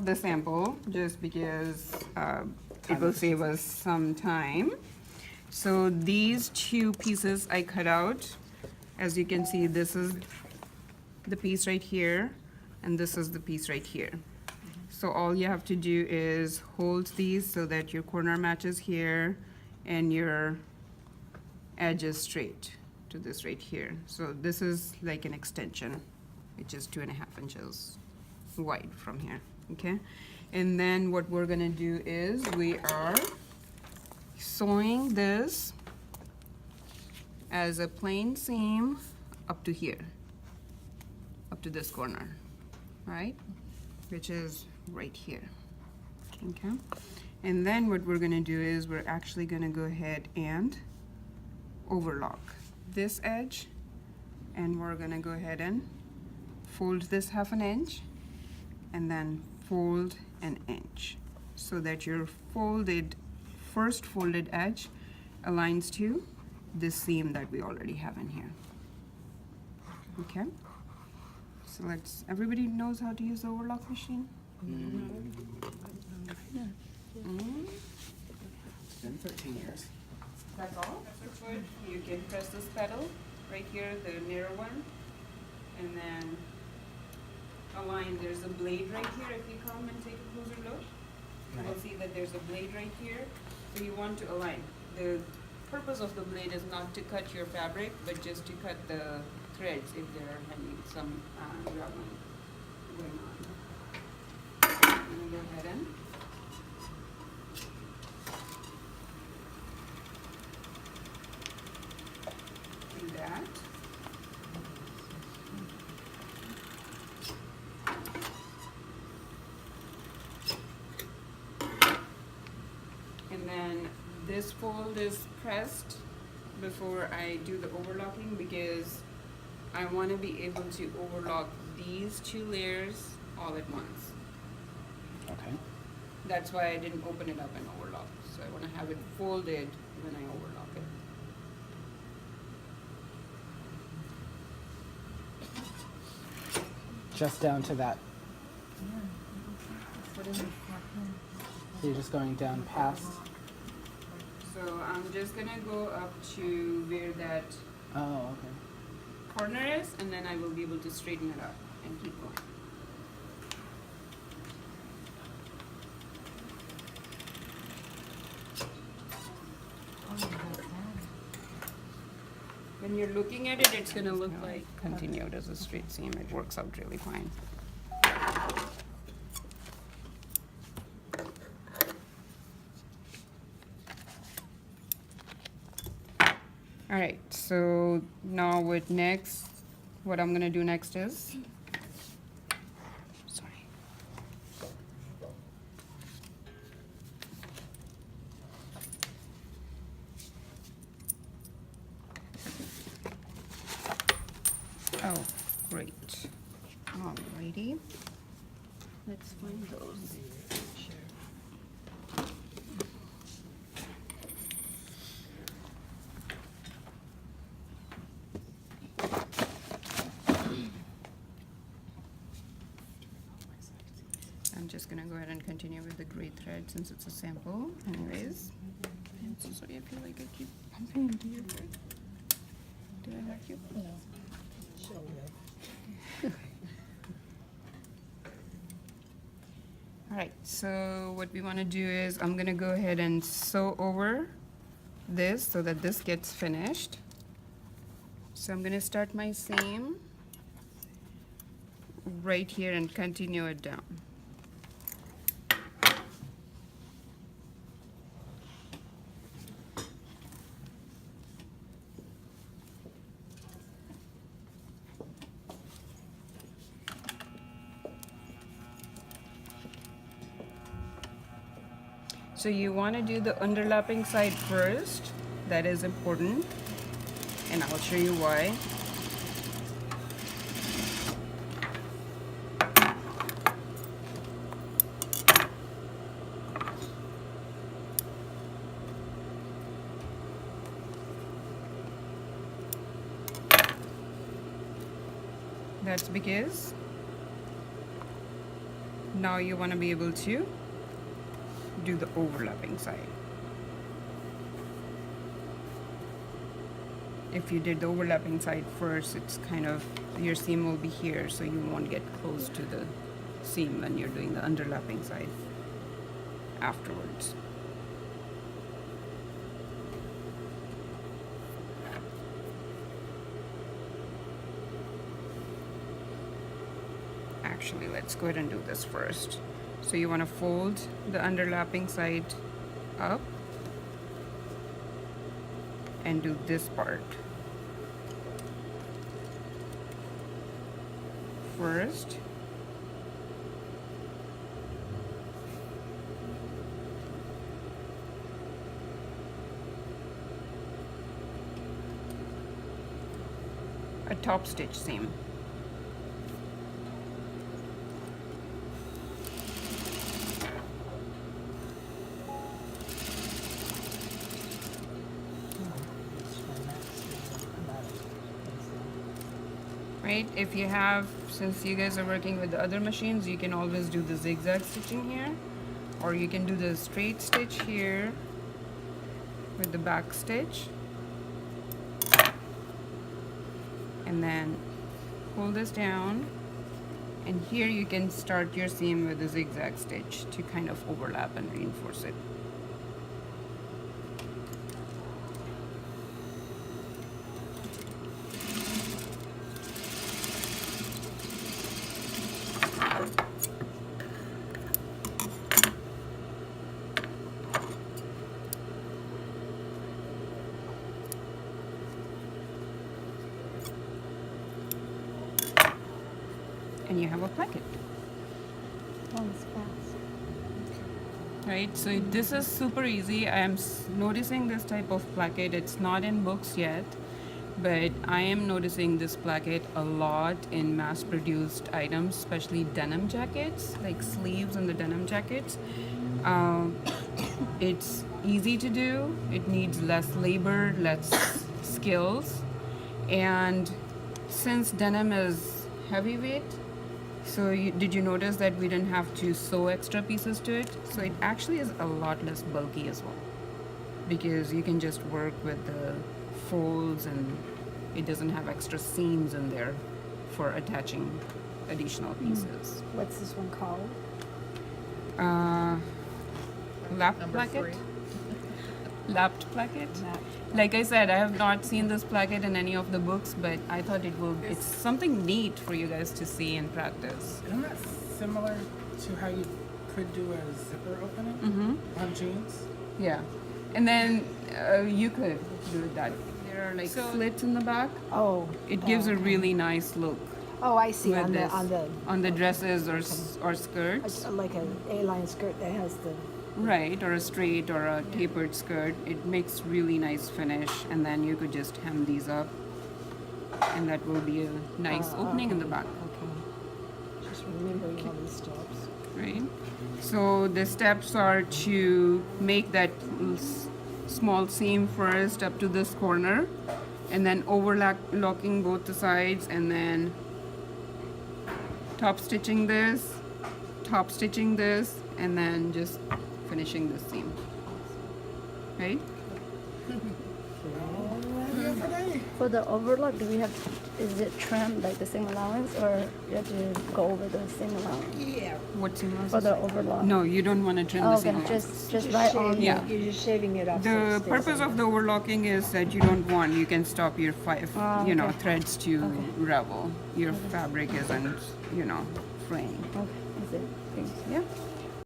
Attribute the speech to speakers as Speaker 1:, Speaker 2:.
Speaker 1: the sample just because it will save us some time. So these two pieces I cut out. As you can see, this is the piece right here, and this is the piece right here. So all you have to do is hold these so that your corner matches here and your edge is straight to this right here. So this is like an extension, which is 2.5 inches wide from here, okay? And then what we're gonna do is we are sewing this as a plain seam up to here, up to this corner, right? Which is right here, okay? And then what we're gonna do is we're actually gonna go ahead and overlock this edge, and we're gonna go ahead and fold this 1/2 inch and then fold 1 inch so that your first folded edge aligns to this seam that we already have in here. Okay, so everybody knows how to use the overlock machine?
Speaker 2: It's been 13 years.
Speaker 1: That's all? That's good. You can press this pedal right here, the mirror one, and then align. There's a blade right here. If you come and take a closer look, you will see that there's a blade right here. So you want to align. The purpose of the blade is not to cut your fabric, but just to cut the threads if there are some raveling going on. I'm going to go ahead and do that. And then this fold is pressed before I do the overlocking because I want to be able to overlock these 2 layers all at once.
Speaker 2: Okay.
Speaker 1: That's why I didn't open it up and overlock. So I want to have it folded when I overlock it.
Speaker 2: Just down to that. So you're just going down past.
Speaker 1: So I'm just gonna go up to where that
Speaker 2: Oh, okay.
Speaker 1: corner is, and then I will be able to straighten it up and keep going. When you're looking at it, it's gonna look like continued as a straight seam. It works out really fine. All right, so now what I'm gonna do next is, sorry. Oh, great. Alrighty. Let's find those. I'm just gonna go ahead and continue with the gray thread since it's a sample. Anyways, I'm so sorry. I feel like I keep bumping into your thread. Did I hurt you? No. All right, so what we want to do is I'm gonna go ahead and sew over this so that this gets finished. So I'm gonna start my seam right here and continue it down. So you want to do the underlapping side first. That is important, and I'll show you why. That's because now you want to be able to do the overlapping side. If you did the overlapping side first, it's kind of, your seam will be here, so you won't get close to the seam when you're doing the underlapping side afterwards. Actually, let's go ahead and do this first. So you want to fold the underlapping side up and do this part first. A top stitch seam. Right, if you have, since you guys are working with the other machines, you can always do the zigzag stitching here, or you can do the straight stitch here with the back stitch, and then pull this down, and here you can start your seam with the zigzag stitch to kind of overlap and reinforce it. And you have a placket.
Speaker 3: Oh, it's fast.
Speaker 1: Right, so this is super easy. I am noticing this type of placket. It's not in books yet, but I am noticing this placket a lot in mass-produced items, especially denim jackets, like sleeves and the denim jackets. It's easy to do. It needs less labor, less skills, and since denim is heavyweight, so did you notice that we didn't have to sew extra pieces to it? So it actually is a lot less bulky as well, because you can just work with the folds and it doesn't have extra seams in there for attaching additional pieces.
Speaker 3: What's this one called?
Speaker 1: Lap
Speaker 4: Number
Speaker 1: placket?
Speaker 4: 3.
Speaker 1: Lapped placket?
Speaker 3: Lapped.
Speaker 1: Like I said, I have not seen this placket in any of the books, but I thought it's something neat for you guys to see and practice.
Speaker 2: Isn't that similar to how you could do a zipper opening
Speaker 1: Mm-hmm.
Speaker 2: on jeans?
Speaker 1: Yeah. And then you could do that. There are like slits in the back.
Speaker 3: Oh.
Speaker 1: It gives a
Speaker 3: okay.
Speaker 1: really nice look
Speaker 3: Oh, I see.
Speaker 1: with
Speaker 3: On the
Speaker 1: this.
Speaker 3: on the
Speaker 1: Dresses or skirts.
Speaker 3: like an A-line skirt that has the.
Speaker 1: Right, or a straight or a tapered skirt. It makes really nice finish, and then you could just hem these up, and that will be a nice opening in the back,
Speaker 3: Okay. Just remembering all these steps.
Speaker 1: right? So the steps are to make that small seam first up to this corner, and then overlocking both the sides, and then top stitching this, and then just finishing this seam, right?
Speaker 5: For the overlock, do we have, is it trimmed like the seam allowance, or you have to go over the seam allowance
Speaker 3: Yeah.
Speaker 1: What seam allowance?
Speaker 5: for the overlock?
Speaker 1: No, you don't want to trim
Speaker 5: Oh,
Speaker 1: the
Speaker 5: okay,
Speaker 1: seam allowance.
Speaker 5: just right on.
Speaker 1: Yeah.
Speaker 3: You're just shaving it off. so
Speaker 1: The
Speaker 3: it stays
Speaker 1: purpose
Speaker 3: on
Speaker 1: of the overlocking is that you don't want, you can stop your
Speaker 5: okay.
Speaker 1: threads to
Speaker 5: Okay.
Speaker 1: ravel. Your fabric isn't, fraying.
Speaker 5: Okay, that's it. Thanks.
Speaker 1: Yeah.